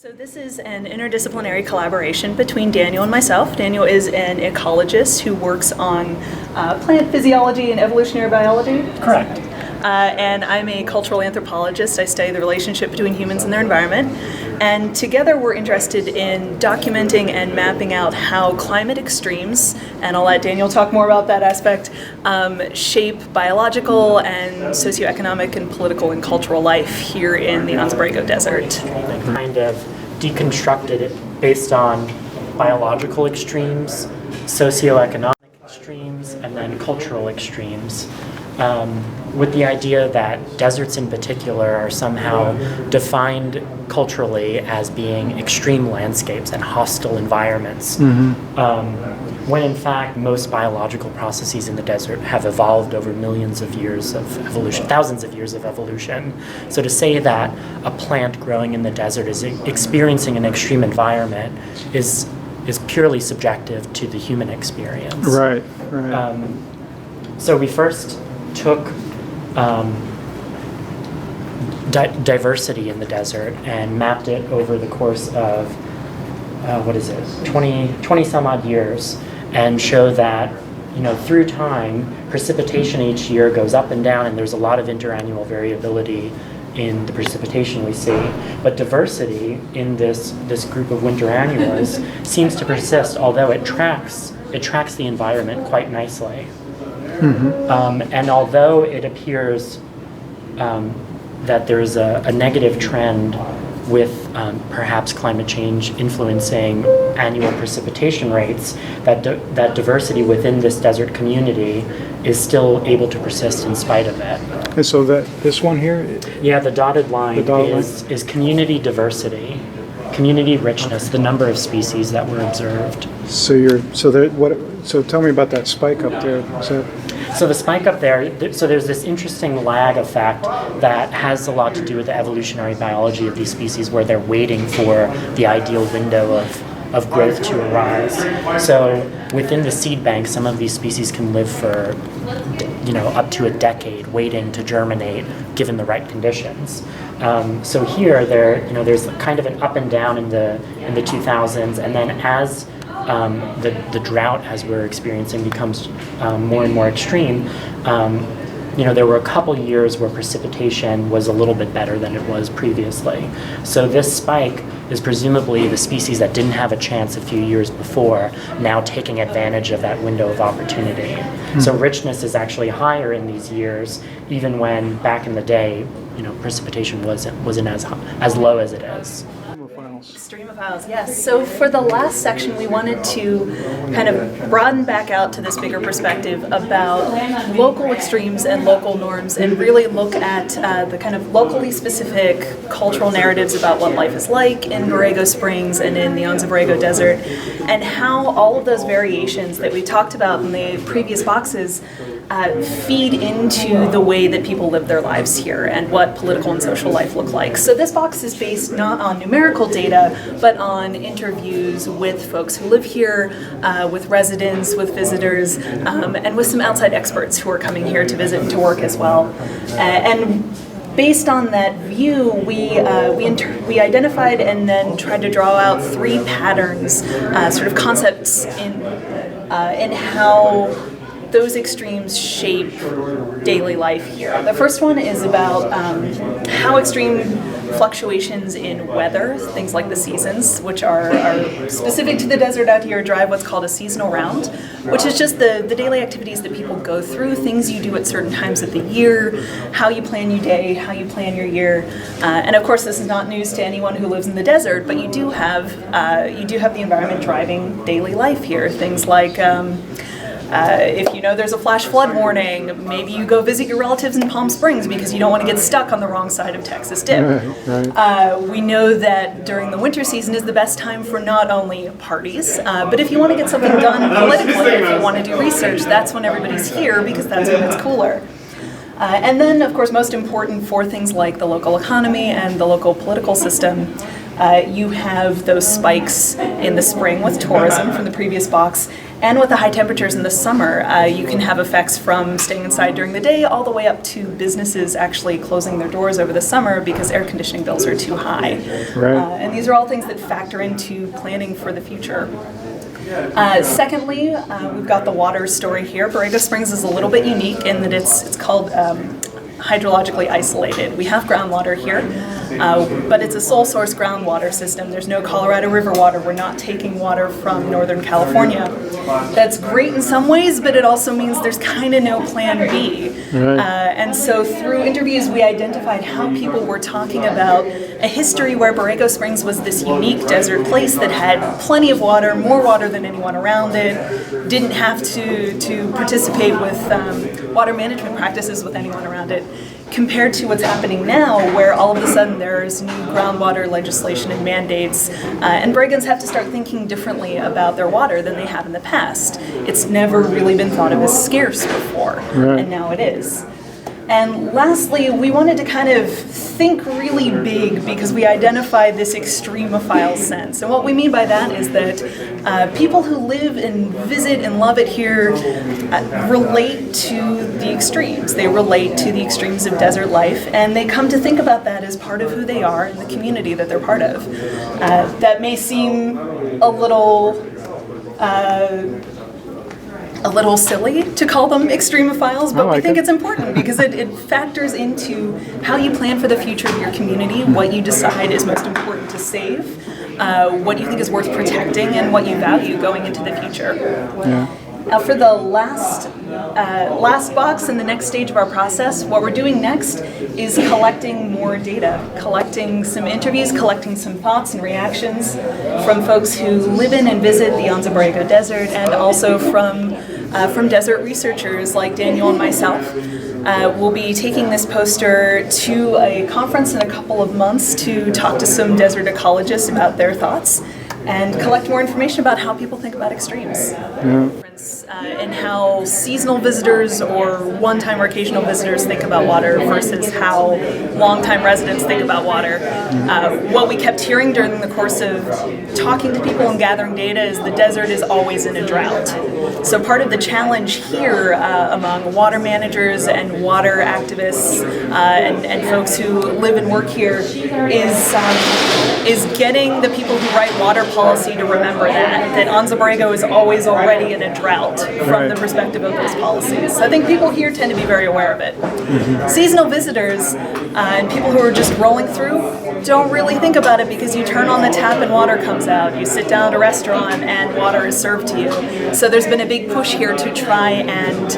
So this is an interdisciplinary collaboration between Daniel and myself. Daniel is an ecologist who works on plant physiology and evolutionary biology. Correct. And I'm a cultural anthropologist. I study the relationship between humans and their environment. And together we're interested in documenting and mapping out how climate extremes, and I'll let Daniel talk more about that aspect, shape biological and socioeconomic and political and cultural life here in the Anza-Borrego Desert. And kind of deconstructed it based on biological extremes, socioeconomic extremes, and then cultural extremes. With the idea that deserts in particular are somehow defined culturally as being extreme landscapes and hostile environments, when in fact most biological processes in the desert have evolved over millions of years of evolution, thousands of years of evolution. So to say that a plant growing in the desert is experiencing an extreme environment is purely subjective to the human experience. Right. So we first took diversity in the desert and mapped it over the course of 20 some odd years, and show that through time precipitation each year goes up and down, and there's a lot of interannual variability in the precipitation we see, but diversity in this group of winter annuals seems to persist, although it tracks the environment quite nicely. And although it appears that there's a negative trend with perhaps climate change influencing annual precipitation rates, that diversity within this desert community is still able to persist in spite of it. And so this one here? Yeah, the dotted line is community diversity, community richness, the number of species that were observed. So tell me about that spike up there. So the spike up there, so there's this interesting lag effect that has a lot to do with the evolutionary biology of these species, where they're waiting for the ideal window of growth to arise. So within the seed bank, some of these species can live for up to a decade waiting to germinate given the right conditions. So here there's kind of an up and down in the 2000s, and then as the drought, as we're experiencing, becomes more and more extreme, there were a couple years where precipitation was a little bit better than it was previously. So this spike is presumably the species that didn't have a chance a few years before now taking advantage of that window of opportunity. So richness is actually higher in these years, even when back in the day, precipitation wasn't as low as it is. Extremophiles, yes. So for the last section, we wanted to kind of broaden back out to this bigger perspective about local extremes and local norms, and really look at the kind of locally specific cultural narratives about what life is like in Borrego Springs and in the Anza-Borrego Desert, and how all of those variations that we talked about in the previous boxes feed into the way that people live their lives here and what political and social life look like. So this box is based not on numerical data, but on interviews with folks who live here, with residents, with visitors, and with some outside experts who are coming here to visit and to work as well. And based on that view, we identified and then tried to draw out three patterns, sort of concepts in how those extremes shape daily life here. The first one is about how extreme fluctuations in weather, things like the seasons, which are specific to the desert out here, drive what's called a seasonal round, which is just the daily activities that people go through, things you do at certain times of the year, how you plan your day, how you plan your year. And of course, this is not news to anyone who lives in the desert, but you do have the environment driving daily life here. Things like if there's a flash flood warning, maybe you go visit your relatives in Palm Springs because you don't want to get stuck on the wrong side of Texas Dip. Right. We know that during the winter season is the best time for not only parties, but if you want to get something done politically, if you want to do research, that's when everybody's here because that's when it's cooler. And then, of course, most important for things like the local economy and the local political system, You have those spikes in the spring with tourism from the previous box, and with the high temperatures in the summer, you can have effects from staying inside during the day all the way up to businesses actually closing their doors over the summer because air conditioning bills are too high. Right. And these are all things that factor into planning for the future. Secondly, we've got the water story here. Borrego Springs is a little bit unique in that it's called hydrologically isolated. We have groundwater here, but it's a sole source groundwater system. There's no Colorado River water. We're not taking water from Northern California. That's great in some ways, but it also means there's kind of no plan B. Right. And so through interviews, we identified how people were talking about a history where Borrego Springs was this unique desert place that had plenty of water, more water than anyone around it, didn't have to participate with water management practices with anyone around it, compared to what's happening now, where all of a sudden there's new groundwater legislation and mandates, and Borregans have to start thinking differently about their water than they have in the past. It's never really been thought of as scarce before, Right. and now it is. And lastly, we wanted to kind of think really big because we identify this extremophile sense. And what we mean by that is that people who live and visit and love it here relate to the extremes. They relate to the extremes of desert life, and they come to think about that as part of who they are and the community that they're part of. That may seem a little silly to call them extremophiles, but we think it's important because it factors into how you plan for the future of your community, what you decide is most important to save, what you think is worth protecting, and what you value going into the future. Yeah. Now for the last box in the next stage of our process, what we're doing next is collecting more data, collecting some interviews, collecting some thoughts and reactions from folks who live in and visit the Anza-Borrego Desert, and also from desert researchers like Daniel and myself. We'll be taking this poster to a conference in a couple of months to talk to some desert ecologists about their thoughts and collect more information about how people think about extremes. Yeah. And how seasonal visitors or one-time or occasional visitors think about water versus how long-time residents think about water. What we kept hearing during the course of talking to people and gathering data is the desert is always in a drought. So part of the challenge here among water managers and water activists and folks who live and work here is getting the people who write water policy to remember that Anza-Borrego is always already in a drought from the perspective of those policies. So I think people here tend to be very aware of it. Mm-hmm. Seasonal visitors and people who are just rolling through don't really think about it because you turn on the tap and water comes out. You sit down at a restaurant and water is served to you. So there's been a big push here to try and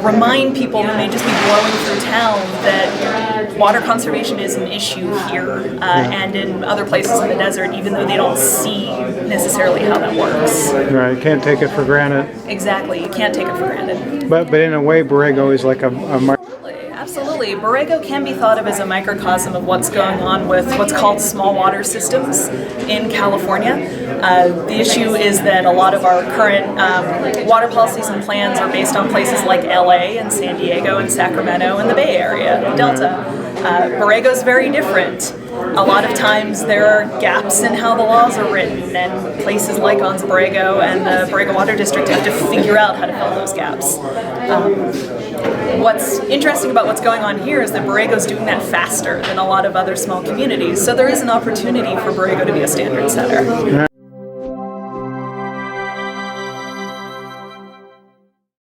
remind people who may just be blowing through town that water conservation is an issue here and in other places in the desert, even though they don't see necessarily how that works. Right. You can't take it for granted. Exactly. You can't take it for granted. But in a way, Borrego is like a Absolutely. Borrego can be thought of as a microcosm of what's going on with what's called small water systems in California. The issue is that a lot of our current water policies and plans are based on places like LA and San Diego and Sacramento and the Bay Area, Delta. Borrego's very different. A lot of times there are gaps in how the laws are written, and places like Anza-Borrego and the Borrego Water District have to figure out how to fill those gaps. What's interesting about what's going on here is that Borrego's doing that faster than a lot of other small communities, so there is an opportunity for Borrego to be a standard setter. Yeah,